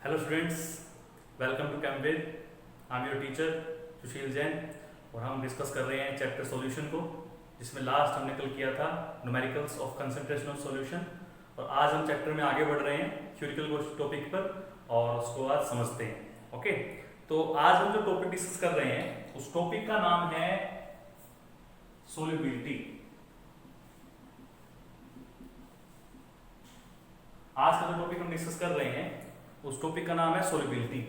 Hello students, welcome to Cambridge. I am your teacher Sushil Jain और हम discuss कर रहे हैं चैप्टर सॉल्यूशन को, जिसमें लास्ट हमने कल किया था numericals of concentration of solution. और आज हम चैप्टर में आगे बढ़ रहे हैं थ्योरेटिकल टॉपिक पर और उसको आज समझते हैं। ओके, तो आज हम जो टॉपिक डिस्कस कर रहे हैं उस टॉपिक का नाम है सोल्युबिलिटी। आज का जो टॉपिक हम डिस्कस कर रहे हैं उस टॉपिक का नाम है सोल्युबिलिटी।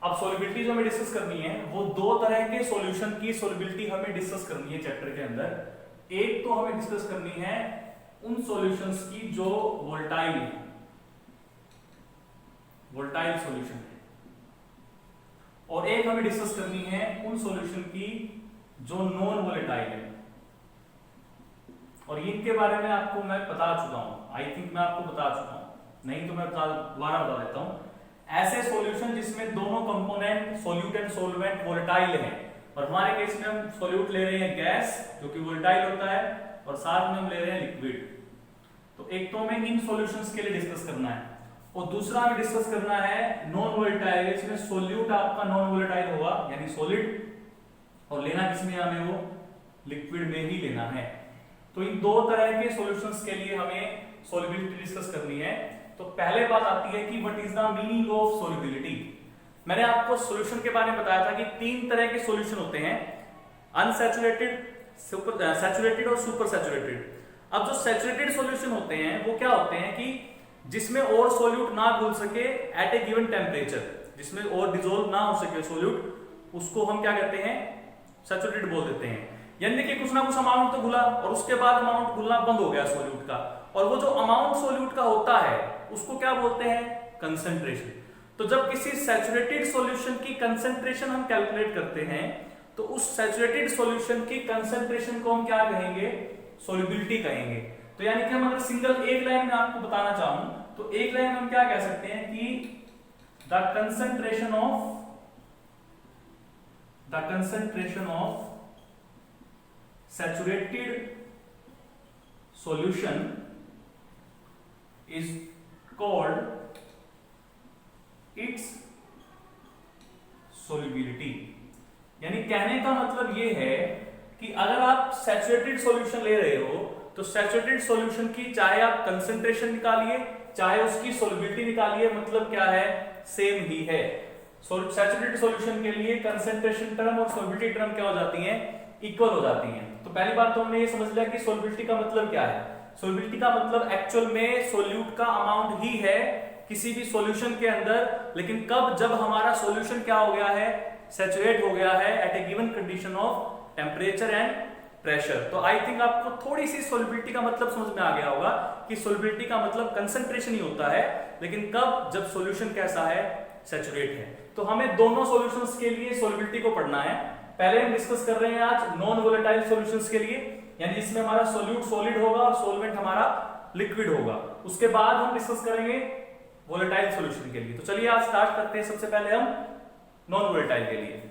अब सोल्युबिलिटी जो हमें डिस्कस करनी है वो दो तरह के सॉल्यूशन की सोल्युबिलिटी हमें डिस्कस करनी है चैप्टर के अंदर। एक तो हमें डिस्कस करनी है उन सॉल्यूशंस की जो वोलेटाइल सॉल्यूशन है, और एक हमें डिस्कस करनी है उन सॉल्यूशन की जो नॉन वोलेटाइल है। और इनके बारे में आपको मैं बता चुका हूं, आई थिंक मैं आपको बता चुका हूं, नहीं तो मैं दोबारा बता देता हूं। ऐसे सॉल्यूशन जिसमें दोनों component solute and solvent volatile हैं, और हमारे केस में हम सॉल्यूट ले रहे हैं गैस जो कि वोलेटाइल होता है, और साथ में हम ले रहे हैं लिक्विड। तो एक तो हमें इन सॉल्यूशंस के लिए डिस्कस करना है, और दूसरा हमें डिस्कस करना है नॉन वोलेटाइल, जिसमें सॉल्यूट आपका नॉन वोलेटाइल होगा यानी सॉलिड, और लेना किसमें हमें वो लिक्विड में ही लेना है। तो इन दो तरह के सॉल्यूशंस के लिए हमें सॉल्युबिलिटी डिस्कस करनी है। तो पहले बात आती है कि what is the meaning of solubility. मैंने आपको सॉल्यूशन के बारे में बताया था कि तीन तरह के सॉल्यूशन होते हैं, अनसैचुरेटेड, सैचुरेटेड और सुपर सैचुरेटेड। अब जो सैचुरेटेड सॉल्यूशन होते हैं वो क्या होते हैं कि जिसमें और सॉल्यूट ना घुल सके एट ए गिवन टेम्परेचर, जिसमें और डिसॉल्व ना हो सके सॉल्यूट, उसको हम क्या कहते हैं, सैचुरेटेड बोल देते हैं। यानी कि कुछ ना कुछ अमाउंट तो घुला और उसके बाद अमाउंट घुलना बंद हो गया सॉल्यूट का, और वो जो अमाउंट सॉल्यूट का होता है उसको क्या बोलते हैं, कंसंट्रेशन। तो जब किसी सैचुरेटेड सॉल्यूशन की कंसंट्रेशन हम कैलकुलेट करते हैं तो उस सैचुरेटेड सॉल्यूशन की कंसंट्रेशन को हम क्या कहेंगे, सॉल्युबिलिटी कहेंगे। तो यानी कि हम अगर सिंगल एक लाइन में आपको बताना चाहूं तो एक लाइन में हम क्या कह सकते हैं कि the concentration of saturated solution is called its solubility। यानी कहने का मतलब ये है कि अगर आप सैचुरेटेड सॉल्यूशन ले रहे हो तो सैचुरेटेड सॉल्यूशन की चाहे आप कंसंट्रेशन निकालिए चाहे उसकी सॉल्युबिलिटी निकालिए, मतलब क्या है, सेम ही है। सैचुरेटेड सॉल्यूशन के लिए कंसंट्रेशन टर्म और सॉल्युबिलिटी टर्म क्या हो जाती हैं, इक्वल हो जाती हैं। तो पहली बात तो हमने ये समझ लिया कि सॉल्युबिलिटी का मतलब क्या है। सॉल्युबिलिटी का मतलब एक्चुअल में सॉल्यूट का अमाउंट ही है किसी भी सॉल्यूशन के अंदर, लेकिन कब, जब हमारा सॉल्यूशन क्या हो गया है, सैचुरेट हो गया है at a given condition of temperature and pressure. तो आई थिंक आपको थोड़ी सी सॉल्युबिलिटी का मतलब समझ में आ गया होगा कि सॉल्युबिलिटी का मतलब कंसंट्रेशन ही होता है, लेकिन कब, जब सॉल्यूशन कैसा है, सैचुरेट है। तो हमें दोनों सॉल्यूशंस के लिए सॉल्युबिलिटी को पढ़ना है। पहले हम डिस्कस कर रहे हैं आज नॉन वोलेटाइल सॉल्यूशंस के लिए, यानी जिसमें हमारा सॉल्यूट सॉलिड होगा और सॉल्वेंट हमारा लिक्विड होगा। उसके बाद हम डिस्कस करेंगे वोलेटाइल सॉल्यूशन के लिए। तो चलिए आज स्टार्ट करते हैं सबसे पहले हम नॉन वोलेटाइल के लिए।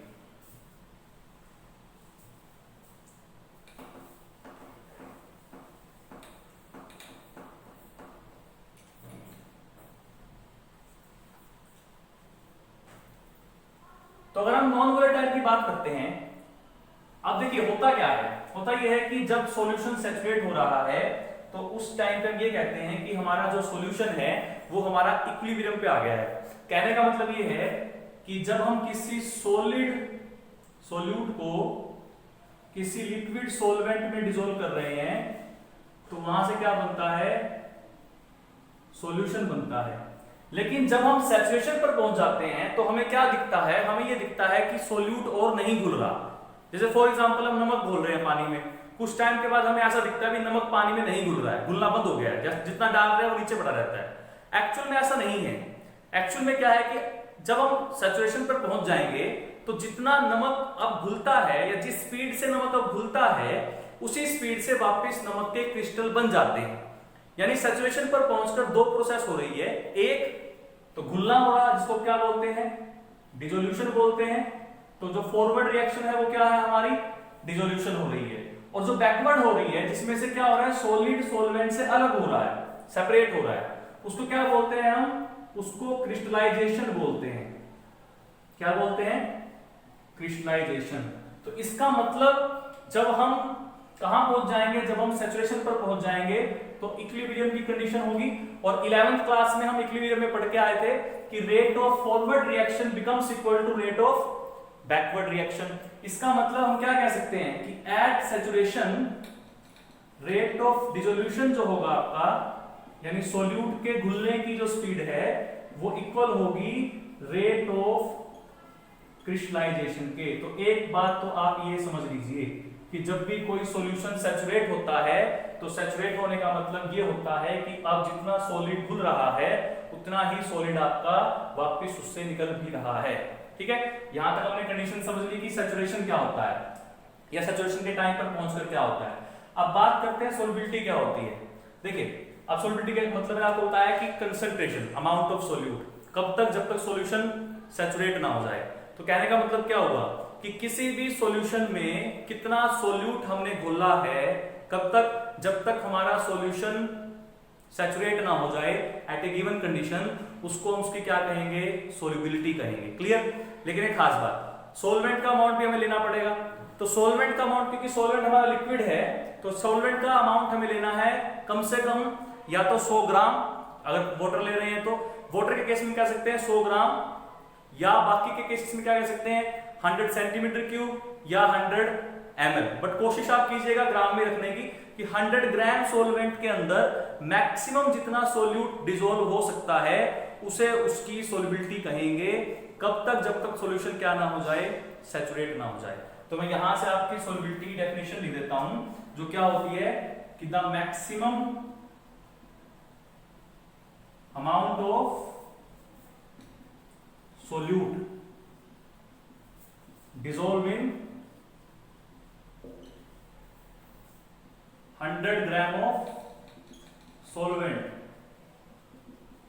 तो अगर हम नॉन वोलेटाइल की बात करते हैं, अब देखिए होता क्या है, होता यह है कि जब सॉल्यूशन सैचुरेट हो रहा है तो उस टाइम पे हम ये कहते हैं कि हमारा जो सॉल्यूशन है वो हमारा इक्विलिब्रियम पे आ गया है। कहने का मतलब ये है कि जब हम किसी सॉल्यूट को किसी लिक्विड सॉल्वेंट में डिसॉल्व कर रहे हैं तो वहां से क्या बनता है, सॉल्यूशन बनता है। लेकिन जब हम सैचुरेशन पर पहुंच जाते हैं तो हमें क्या दिखता है, हमें ये दिखता है कि सॉल्यूट और नहीं घुल रहा। जैसे फॉर एग्जांपल हम नमक घोल रहे हैं पानी में, कुछ टाइम के बाद हमें ऐसा दिखता है कि नमक पानी में नहीं घुल रहा है, घुलना बंद हो गया है, जितना डाल रहे हैं वो नीचे बढ़ा रहता है। एक्चुअल में ऐसा नहीं है। एक्चुअल में क्या है कि जब हम सैचुरेशन पर पहुंच जाएंगे तो जितना नमक अब घुलता है या जिस स्पीड से नमक अब घुलता है उसी स्पीड से वापस नमक के क्रिस्टल बन जाते हैं। यानी सैचुरेशन पर पहुंचकर दो प्रोसेस हो रही है, एक तो घुलना हो रहा है जिसको क्या बोलते हैं, डिसोल्यूशन बोलते हैं। तो जो फॉरवर्ड रिएक्शन है वो क्या है, हमारी डिसोल्यूशन हो रही है। और जो बैकवर्ड हो रही है जिसमें से क्या हो रहा है, सॉलिड सॉल्वेंट से अलग हो रहा है, सेपरेट हो रहा है, उसको क्या बोलते हैं हम, उसको क्रिस्टलाइजेशन बोलते हैं। क्या बोलते हैं? क्रिस्टलाइजेशन। तो इसका मतलब जब हम कहां पहुंच जाएंगे, जब हम सैचुरेशन पर पहुंच जाएंगे तो इक्विलिब्रियम की कंडीशन होगी। और 11th क्लास में हम इक्विलिब्रियम में पढ़ के आए थे कि rate of forward reaction becomes equal to rate of backward reaction. इसका मतलब हम क्या कह सकते हैं कि at saturation rate of dissolution जो होगा आपका, यानी सोल्यूट के घुलने की जो स्पीड है वो इक्वल होगी रेट ऑफ क्रिस्टलाइजेशन के। तो एक बात तो आप ये समझ लीजिए कि जब भी कोई सॉल्यूशन सैचुरेट होता है तो सैचुरेट होने का मतलब ये होता है कि अब जितना सॉलिड घुल रहा है उतना ही सॉलिड आपका वापस उससे निकल भी रहा है। ठीक है, यहां तक हमने कंडीशन समझ ली कि सैचुरेशन क्या होता है या सैचुरेशन के टाइम पर पहुंचकर क्या होता है। अब बात करते हैं सोल्युबिलिटी क्या होती है। देखिए, अब सोल्युबिलिटी का मतलब आपको होता है कि कंसंट्रेशन, अमाउंट ऑफ सोल्यूट, कब तक, जब तक सॉल्यूशन सैचुरेट ना हो जाए। तो कहने का मतलब क्या हुआ कि किसी भी सॉल्यूशन में कितना सोल्यूट हमने घोला है, कब तक, जब तक हमारा सॉल्यूशन सैचुरेट ना हो जाए एट ए गिवन कंडीशन, उसको हम उसकी क्या कहेंगे? सोल्युबिलिटी कहेंगे। क्लियर? लेकिन एक खास बात, सोलवेंट का अमाउंट भी हमें लेना पड़ेगा। तो सोलवेंट का अमाउंट, क्योंकि सोलवेंट हमारा लिक्विड है, तो सोलवेंट का अमाउंट हमें लेना है कम से कम या तो 100 ग्राम, अगर वाटर ले रहे हैं तो वाटर के केस में कह सकते हैं 100 ग्राम, या बाकी के केसेस में क्या कह सकते हैं 100 सेंटीमीटर क्यूब या 100 ml। बट कोशिश आप कीजिएगा ग्राम में रखने की कि 100 ग्राम सोलवेंट के अंदर मैक्सिमम जितना सोल्यूट डिसॉल्व हो सकता है उसे उसकी सोल्युबिलिटी कहेंगे। कब तक? जब तक सॉल्यूशन क्या ना हो जाए? सैचुरेट ना हो जाए। तो मैं यहां से आपकी सोल्युबिलिटी डेफिनेशन लिख देता हूं, जो क्या होती है कि the maximum amount of solute dissolve in 100 gram of solvent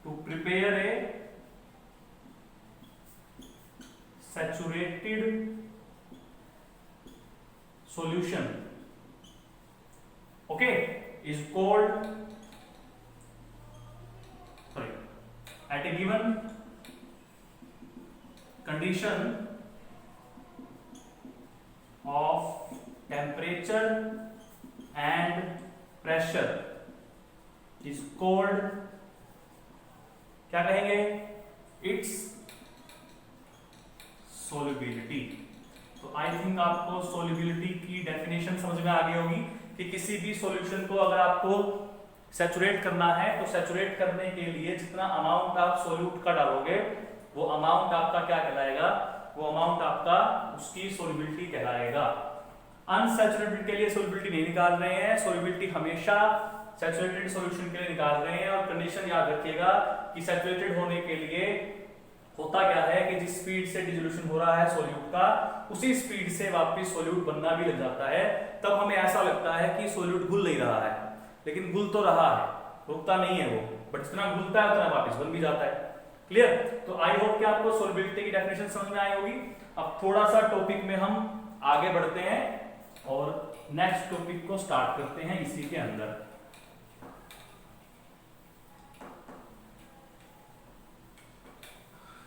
to prepare a saturated solution, okay, is called, sorry, at a given condition of temperature and pressure is called, क्या कहेंगे? Its solubility। तो I think आपको solubility की definition समझ में आ गई होगी कि किसी भी सॉल्यूशन को अगर आपको सैचुरेट करना है तो सैचुरेट करने के लिए जितना अमाउंट आप सोल्यूट का डालोगे वो अमाउंट आपका क्या कहलाएगा? वो अमाउंट आपका उसकी सोल्युबिलिटी कहलाएगा। अनसैचुरेटेड के लिए सोल्युबिलिटी नहीं निकाल रहे हैं, सोल्युबिलिटी हमेशा सैचुरेटेड सॉल्यूशन के लिए निकाल रहे हैं। और कंडीशन याद रखिएगा कि सैचुरेटेड होने के लिए होता क्या है कि जिस स्पीड से डिसोल्यूशन हो रहा है सोल्यूट का, उसी स्पीड से वापस सोल्यूट बनना भी लग जाता है। तब हमें ऐसा लगता है कि सोल्यूट घुल नहीं रहा है, लेकिन घुल तो रहा है, रुकता नहीं है वो, बट जितना घुलता है उतना वापस बन भी जाता है। क्लियर? तो आई होप कि आपको सोल्युबिलिटी की डेफिनेशन समझ में आई होगी। अब थोड़ा सा टॉपिक में हम आगे बढ़ते हैं और नेक्स्ट टॉपिक को स्टार्ट करते हैं इसी के अंदर।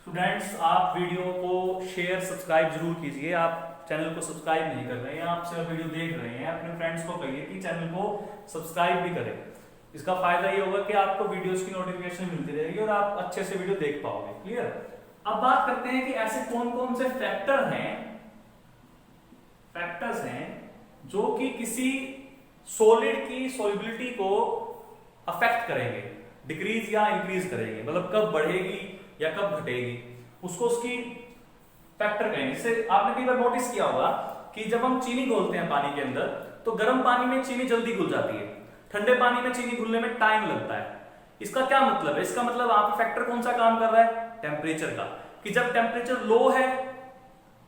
स्टूडेंट्स, आप वीडियो को शेयर सब्सक्राइब जरूर कीजिए। आप चैनल को सब्सक्राइब नहीं कर रहे हैं, आप सिर्फ वीडियो देख रहे हैं, अपने फ्रेंड्स को कहिए कि चैनल को सब्सक्राइब भी करें। इसका फायदा ये होगा कि आपको वीडियोस की नोटिफिकेशन मिलती रहेगी और आप अच्छे से वीडियो देख पाओगे। क्लियर? अब बात करते हैं कि ऐसे कौन कौन से फैक्टर्स हैं जो कि किसी सॉलिड की सॉल्युबिलिटी को अफेक्ट करेंगे, डिक्रीज या इंक्रीज करेंगे, मतलब कब बढ़ेगी या कब घटेगी, उसको उसकी फैक्टर कहेंगे। जैसे आपने कई बार नोटिस किया होगा कि जब हम चीनी घोलते हैं पानी के अंदर तो गर्म पानी में चीनी जल्दी घुल जाती है, ठंडे पानी में चीनी घुलने में टाइम लगता है। इसका क्या मतलब है? इसका मतलब वहां पे फैक्टर कौन सा काम कर रहा है? टेम्परेचर का। कि जब टेम्परेचर लो है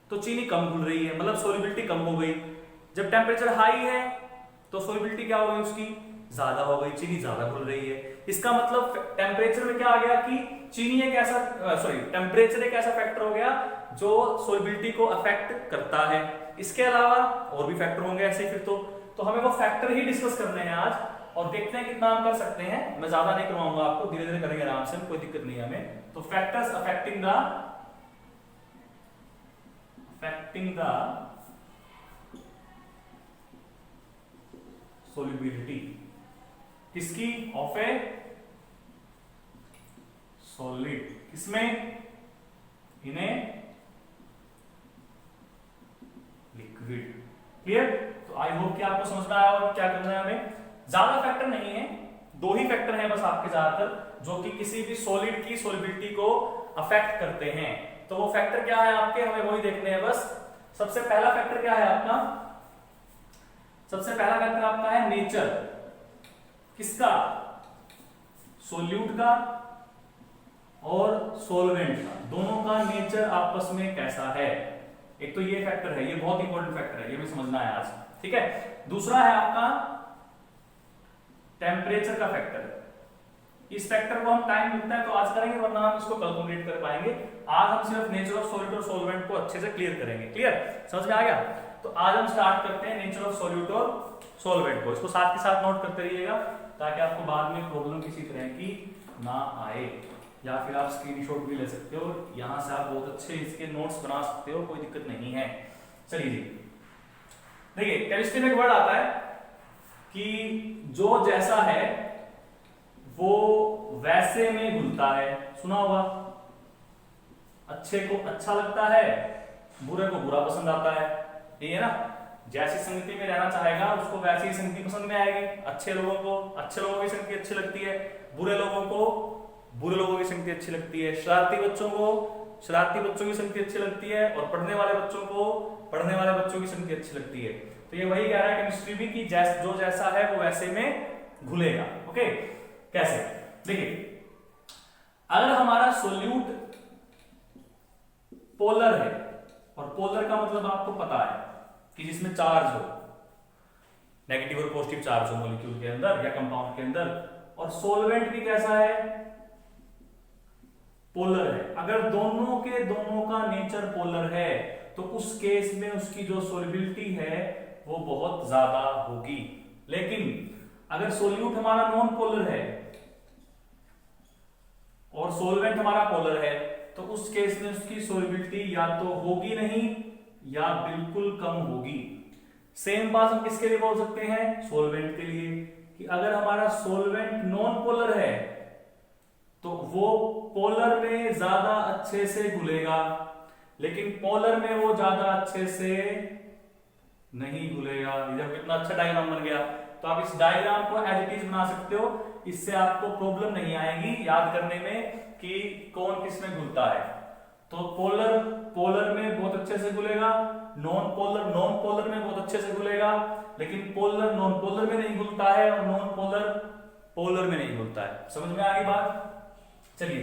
तो चीनी कम घुल रही है, मतलब सोल्युबिलिटी कम हो गई। जब टेम्परेचर हाई है तो सोल्युबिलिटी क्या हो गई उसकी? ज्यादा हो गई, चीनी ज्यादा घुल रही है। इसका मतलब टेम्परेचर में क्या आ गया कि चीनी एक ऐसा टेम्परेचर एक ऐसा फैक्टर हो गया जो सोल्युबिलिटी को अफेक्ट करता है। इसके अलावा और भी फैक्टर होंगे ऐसे फिर तो हमें वो फैक्टर ही डिस्कस करने हैं आज और देखते हैं कितना हम कर सकते हैं। मैं ज्यादा नहीं करवाऊंगा आपको, धीरे धीरे करेंगे आराम से, कोई दिक्कत नहीं है हमें। तो फैक्टर्स अफेक्टिंग द सोल्युबिलिटी किसकी, ऑफ ए सॉलिड, किसमें, इन ए लिक्विड। क्लियर? तो आई होप कि आपको समझ में आया और क्या करना है हमें। ज्यादा फैक्टर नहीं है, 2 ही फैक्टर हैं बस आपके ज्यादातर, जो कि किसी भी सॉलिड की सॉल्युबिलिटी को अफेक्ट करते हैं। तो वो फैक्टर क्या है आपके, हमें वही देखने हैं बस। सबसे पहला फैक्टर क्या है आपका, सबसे पहला फैक्टर आपका है नेचर, किसका, सोल्यूट का और सोलवेंट का, दोनों का नेचर आपस में कैसा है। एक तो ये फैक्टर है, ये बहुत इंपॉर्टेंट फैक्टर है, ये भी समझना है आज, ठीक है। दूसरा है आपका टेम्परेचर का फैक्टर। इस फैक्टर को हम टाइम मिलता है तो आज करेंगे, वरना हम इसको कल कंप्लीट कर पाएंगे। आज हम सिर्फ नेचर ऑफ सॉल्यूट और सोलवेंट को अच्छे से क्लियर करेंगे। क्लियर, समझ में आ गया? तो आज हम स्टार्ट करते हैं नेचर ऑफ सॉल्यूट और सॉल्वेंट को। इसको साथ के साथ नोट करते रहिएगा ताकि आपको बाद में प्रॉब्लम किसी तरह की ना आए, या फिर आप स्क्रीनशॉट भी ले सकते हो, यहां से आप बहुत अच्छे इसके नोट्स बना सकते हो, कोई दिक्कत नहीं है। चलिए जी, देखिए केमिस्ट्री में एक वर्ड आता है कि जो जैसा है वो वैसे में घुलता है, सुना होगा। अच्छे को अच्छा लगता है, बुरे को बुरा पसंद आता है, ये है ना। जैसी संगति में रहना चाहेगा उसको वैसी ही संगति पसंद में आएगी। अच्छे लोगों को अच्छे लोगों की संगति अच्छी लगती है, बुरे लोगों को बुरे लोगों की संगति अच्छी लगती है, शरारती बच्चों को शरारती बच्चों की संगति अच्छी लगती है, और पढ़ने वाले बच्चों को पढ़ने वाले बच्चों की संगति अच्छी लगती है। तो ये वही कह रहा है केमिस्ट्री भी कि जो जैसा है वो वैसे में घुलेगा। ओके, कैसे, देखिए अगर हमारा सोल्यूट पोलर है, और पोलर का मतलब आपको पता है कि जिसमें चार्ज हो, नेगेटिव और पॉजिटिव चार्ज हो मॉलिक्यूल के अंदर या कंपाउंड के अंदर, और सोलवेंट भी कैसा है, पोलर है। अगर दोनों का नेचर पोलर है तो उस केस में उसकी जो सोल्युबिलिटी है वो बहुत ज्यादा होगी। लेकिन अगर सोल्यूट हमारा नॉन पोलर है और सोलवेंट हमारा पोलर है तो उस केस में उसकी सोल्युबिलिटी या तो होगी नहीं या बिल्कुल कम होगी। सेम बात हम किसके लिए बोल सकते हैं, सोलवेंट के लिए, कि अगर हमारा सोलवेंट नॉन पोलर है तो वो पोलर में ज्यादा अच्छे से घुलेगा, लेकिन पोलर में वो ज्यादा अच्छे से नहीं घुलेगा। ये कितना अच्छा डायग्राम बन गया। तो आप इस डायग्राम को एज इट इज बना सकते हो, इससे आपको प्रॉब्लम नहीं आएगी याद करने में कि कौन किस में घुलता है। तो पोलर में बहुत अच्छे से घुलेगा, नॉन पोलर में बहुत अच्छे से घुलेगा, लेकिन पोलर नॉन पोलर में नहीं घुलता है और नॉन पोलर में नहीं घुलता है। समझ में आ गई बात? चलिए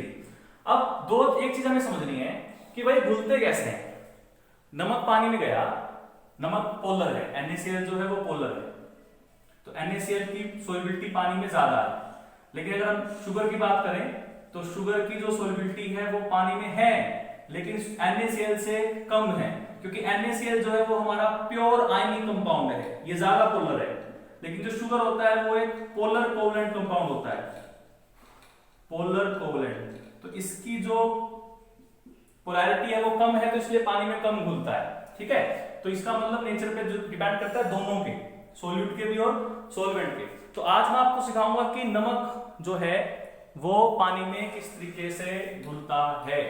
अब एक चीज हमें समझनी है कि भाई घुलते कैसे हैं। नमक पानी में गया, नमक पोलर है, NaCl जो है वो पोलर है, तो NaCl की सोल्युबिलिटी पानी में ज्यादा है। लेकिन अगर हम शुगर की बात करें तो शुगर की जो सोल्युबिलिटी है वो पानी में है, लेकिन NaCl से कम है, क्योंकि NaCl जो है वो हमारा प्योर आयनिक कंपाउंड है, ये ज्यादा पोलर है। लेकिन जो शुगर होता है वो एक पोलर कोवलेंट कंपाउंड होता है, पोलर कोवलेंट। तो इसकी जो पोलैरिटी है वो कम है, तो इसलिए पानी में कम घुलता है। ठीक है, तो इसका मतलब नेचर पे जो डिपेंड करता है दोनों के, सोल्यूट के भी और सोलवेंट के। तो आज मैं आपको सिखाऊंगा कि नमक जो है वो पानी में किस तरीके से घुलता है।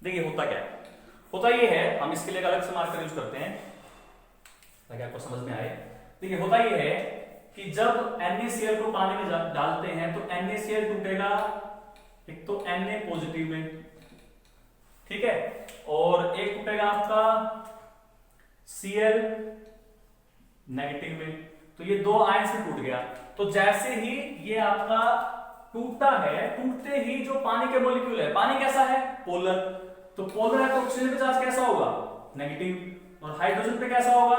देखिए होता क्या है, होता ये है, हम इसके लिए अलग से मार्कर यूज करते हैं ताकि आपको समझ में आए। देखिए होता ये है कि जब NaCl को पानी में डालते हैं तो NaCl टूटेगा एक तो Na पॉजिटिव में, ठीक है, और एक टूटेगा आपका Cl नेगेटिव में। तो ये दो आयन से टूट गया। तो जैसे ही ये आपका टूटता है, टूटते ही जो पानी के मॉलिक्यूल है, पानी कैसा है, पोलर, तो पोलर है तो ऑक्सीजन पे चार्ज कैसा होगा, नेगेटिव, और हाइड्रोजन पे कैसा होगा,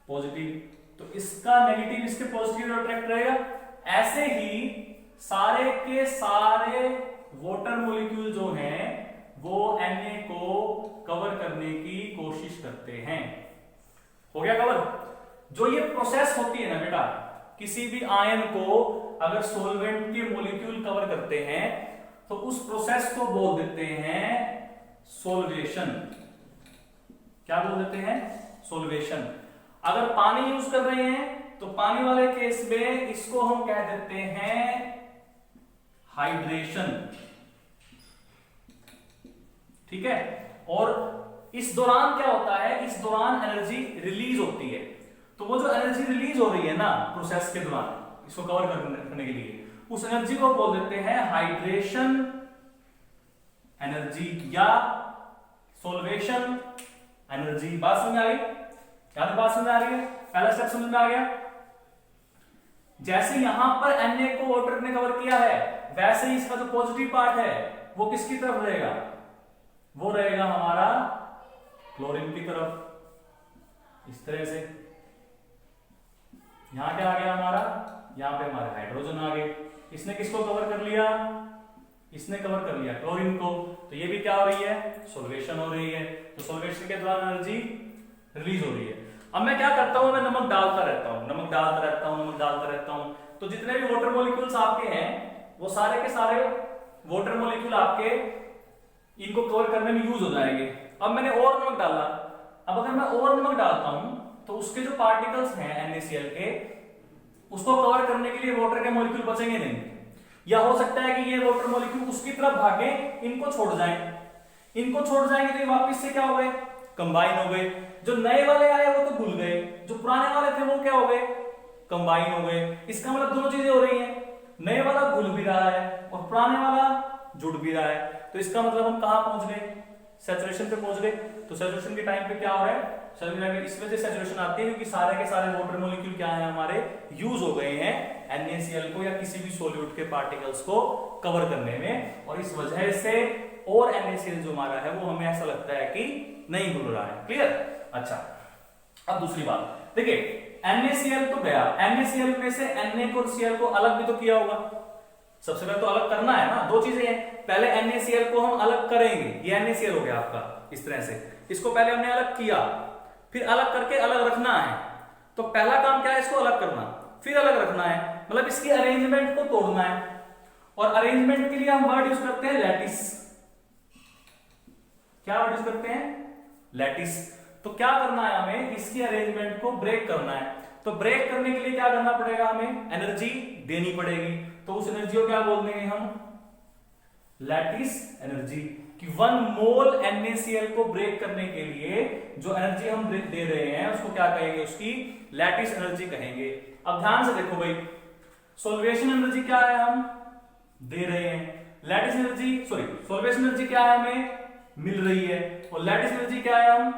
पॉजिटिव। तो इसका नेगेटिव इसके पॉजिटिव अट्रैक्ट रहेगा। ऐसे ही सारे के सारे वाटर मॉलिक्यूल जो हैं वो Na को कवर करने की कोशिश करते हैं। हो गया कवर। जो ये प्रोसेस होती है ना बेटा, किसी भी आयन को अगर सॉल्वेंट के मॉलिक्यूल कवर करते हैं तो उस प्रोसेस को बोल देते हैं सोल्वेशन। क्या बोल देते हैं? सोल्वेशन। अगर पानी यूज कर रहे हैं तो पानी वाले केस में इसको हम कह देते हैं हाइड्रेशन। ठीक है। और इस दौरान क्या होता है, इस दौरान एनर्जी रिलीज होती है। तो वो जो एनर्जी रिलीज हो रही है ना प्रोसेस के दौरान, इसको कवर करने के लिए, उस एनर्जी को बोल देते हैं हाइड्रेशन एनर्जी या सोल्वेशन एनर्जी। बात समझ में आ गई? क्या तो बात समझ में आ रही है? पहला स्टेप समझ में आ गया। जैसे यहां पर Na को वाटर ने कवर किया है, वैसे ही इसका जो पॉजिटिव पार्ट है वो किसकी तरफ रहेगा? वो रहेगा हमारा क्लोरीन की तरफ। इस तरह से यहां क्या आ गया हमारा, यहां पे हमारे हाइड्रोजन आ गए। इसने किसको कवर कर लिया? इसने कवर कर लिया क्लोरीन को। तो ये भी क्या हो रही है? सोल्वेशन हो रही है। तो सोल्वेशन के दौरान एनर्जी रिलीज हो रही है। अब मैं क्या करता हूं, मैं नमक डालता रहता हूं, नमक डालता रहता हूं, नमक डालता रहता हूं। तो जितने भी वाटर मॉलिक्यूल्स आपके हैं वो सारे के सारे वाटर मॉलिक्यूल आपके इनको कवर करने में यूज हो जाएंगे। अब मैंने और नमक डाला। अब अगर मैं और नमक डालता हूं तो उसके जो पार्टिकल्स हैं NaCl के, उसको कवर करने के लिए वाटर के मॉलिक्यूल बचेंगे नहीं। या हो सकता है कि ये वाटर मॉलिक्यूल उसकी तरफ भागे, इनको छोड़ जाएं। इनको छोड़ जाएंगे तो ये वापस से क्या हो गए? कंबाइन हो गए। जो नए वाले आए वो तो घुल गए, जो पुराने वाले थे वो क्या हो गए? कंबाइन हो गए। इसका मतलब दोनों चीजें हो रही हैं, नए वाला घुल भी रहा है और पुराने वाला जुड़ भी रहा है। तो इसका मतलब हम कहां पहुंच गए? सैचुरेशन पे पहुंच गए। तो सैचुरेशन के टाइम पे क्या हो रहा है? इस वजह से सैचुरेशन आती है क्योंकि सारे के सारे वाटर मॉलिक्यूल क्या है हमारे यूज हो गए हैं NaCl को या किसी भी सॉल्यूट के पार्टिकल्स को कवर करने में। और इस वजह से और NaCl जो हमारा है वो हमें ऐसा लगता है कि नहीं घुल रहा है। क्लियर? अच्छा, अब दूसरी बात देखिए, NaCl तो गया, NaCl में से Na को Cl को अलग भी तो किया होगा। सबसे पहले तो अलग करना है ना, दो चीजें हैं। पहले NaCl को हम अलग करेंगे, ये NaCl हो गया आपका इस तरह से। इसको पहले हमने अलग किया, फिर अलग करके अलग रखना है। तो पहला काम क्या है? इसको अलग करना, फिर अलग रखना है, मतलब इसकी अरेंजमेंट को तोड़ना है। और अरेंजमेंट के लिए हम वर्ड यूज करते हैं लैटिस। क्या वर्ड यूज करते हैं? लैटिस। तो क्या करना है हमें? इसकी अरेंजमेंट को ब्रेक करना है। तो ब्रेक करने के लिए क्या करना पड़ेगा? हमें एनर्जी देनी पड़ेगी। तो उस एनर्जी को क्या बोल देंगे हम? Lattice energy. कि 1 मोल NaCl को ब्रेक करने के लिए जो एनर्जी हम दे रहे हैं उसको क्या कहेंगे? उसकी लैटिस एनर्जी कहेंगे। अब ध्यान से देखो भाई, सोल्वेशन एनर्जी क्या है हम दे रहे हैं, लैटिस एनर्जी सोल्वेशन एनर्जी क्या है हमें मिल रही है, और लैटिस एनर्जी क्या है हम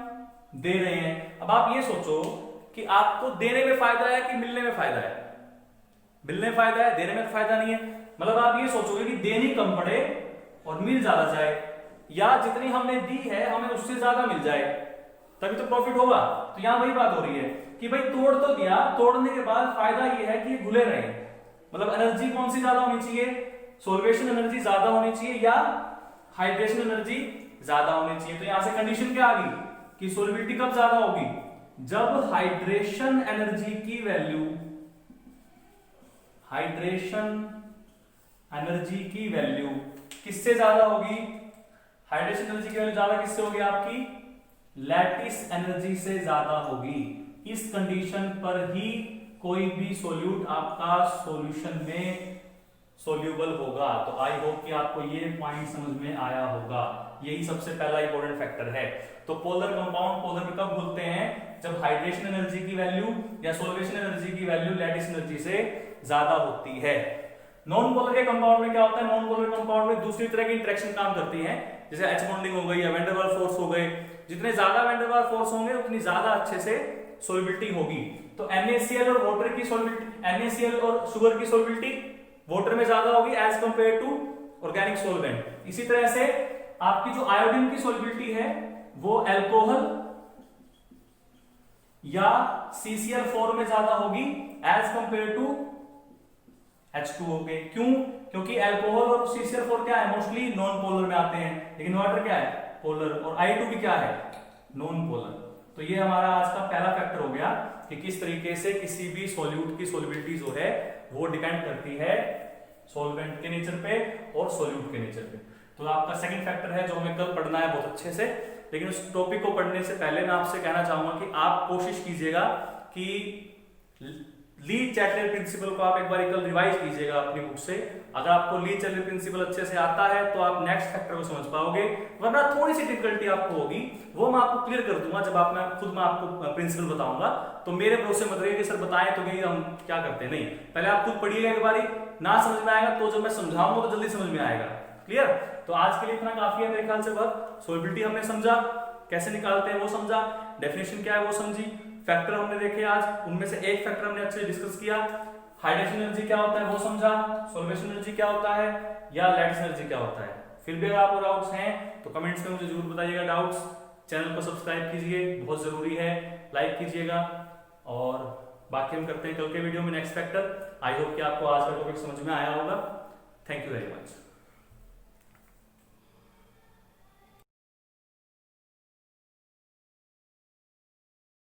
दे रहे हैं। अब आप ये सोचो कि आपको देने में फायदा है कि मिलने में फायदा है? मिलने में फायदा है, देने में फायदा नहीं है। मतलब आप ये सोचोगे कि देनी कम पड़े और मिल ज्यादा जाए, या जितनी हमने दी है हमें उससे ज्यादा मिल जाए, तभी तो प्रॉफिट होगा। तो यहां वही बात हो रही है कि भाई तोड़ तो दिया, तोड़ने के बाद फायदा ये है कि ये घुले रहे। मतलब एनर्जी कौन सी ज्यादा होनी चाहिए? सोल्वेशन एनर्जी ज्यादा होनी चाहिए या हाइड्रेशन एनर्जी ज्यादा होनी चाहिए। तो यहां से कंडीशन क्या आ गई कि सोल्युबिलिटी कब ज्यादा होगी? जब हाइड्रेशन एनर्जी की वैल्यू, हाइड्रेशन एनर्जी की वैल्यू किससे ज्यादा होगी? हाइड्रेशन एनर्जी की वैल्यू ज्यादा किससे होगी? आपकी लैटिस एनर्जी से ज्यादा होगी। इस कंडीशन पर ही कोई भी सोल्यूट आपका सॉल्यूशन में सोल्यूबल होगा। तो आई होप कि आपको ये पॉइंट समझ में आया होगा। यही सबसे पहला इंपॉर्टेंट फैक्टर है। तो पोलर कंपाउंड पोलर में कब घुलते हैं? जब हाइड्रेशन एनर्जी की वैल्यू या सॉल्वेशन एनर्जी की वैल्यू लैटिस एनर्जी से ज्यादा होती है। नॉन पोलर के कंपाउंड में क्या होता है? नॉन पोलर कंपाउंड में दूसरी तरह की इंटरेक्शन काम करती है, जैसे एच बॉन्डिंग हो गई या वैन डेर वाल्स फोर्स हो गए। जितने ज्यादा वैन डेर वाल्स फोर्स होंगे उतनी ज्यादा अच्छे से सोल्युबिलिटी होगी। तो NaCl और वाटर की सोल्युबिलिटी, NaCl और शुगर की सोल्युबिलिटी वाटर में ज्यादा होगी as compare to organic solvent. इसी तरह से आपकी जो आयोडीन की सोल्युबिलिटी है वो अल्कोहल या CCl4 में ज्यादा होगी एज कंपेयर टू H2O के। क्यों? क्योंकि अल्कोहल और CCl4 क्या है? मोस्टली नॉन पोलर में आते हैं, लेकिन वाटर क्या है? पोलर, और I2 भी क्या है, नॉन पोलर। तो ये हमारा आज का पहला फैक्टर हो गया कि किस तरीके से किसी भी सॉल्यूट की सॉल्युबिलिटी जो है वो डिपेंड करती है सॉल्वेंट के नेचर पे और सॉल्यूट के नेचर पे। तो आपका सेकंड फैक्टर है जो हमें कल पढ़ना है बहुत अच्छे से। लेकिन उस टॉपिक को पढ़ने से पहले मैं आपसे कहना चाहूंगा कि आप कोशिश कीजिएगा कि ली चैटलर प्रिंसिपल को आप एक बार कल रिवाइज कीजिएगा अपनी बुक से। अगर आपको ली चैटलर प्रिंसिपल अच्छे से आता है तो आप नेक्स्ट फैक्टर को समझ पाओगे, वरना थोड़ी सी डिफिकल्टी आपको होगी, वो मैं आपको क्लियर कर दूंगा जब मैं आपको प्रिंसिपल बताऊंगा। तो मेरे भरोसे मत रहिए कि सर बताएं तो कहीं हम क्या करते हैं, नहीं, पहले आप खुद पढ़िएगा एक बारी, ना समझ में आएगा तो जब मैं समझाऊंगा तो जल्दी समझ में आएगा। क्लियर? तो आज के लिए इतना काफी है मेरे ख्याल से। वर्क सॉल्युबिलिटी हमने समझा, कैसे निकालते हैं वो समझा, डेफिनेशन क्या है वो समझी, फैक्टर हमने देखे आज, उनमें से एक फैक्टर हमने अच्छे से डिस्कस किया, हाइड्रेशन एनर्जी क्या होता है वो समझा, सॉल्वेशन एनर्जी क्या होता है, या लैटिस एनर्जी क्या होता है। फिर भी अगर आपको डाउट्स हैं तो कमेंट्स में मुझे जरूर बताइएगा डाउट्स। चैनल को सब्सक्राइब कीजिए, बहुत जरूरी है, लाइक कीजिएगा, और बाकी हम करते हैं कल के वीडियो में नेक्स्ट फैक्टर। आई होप कि आपको आज का टॉपिक समझ में आया होगा। Thank you very much.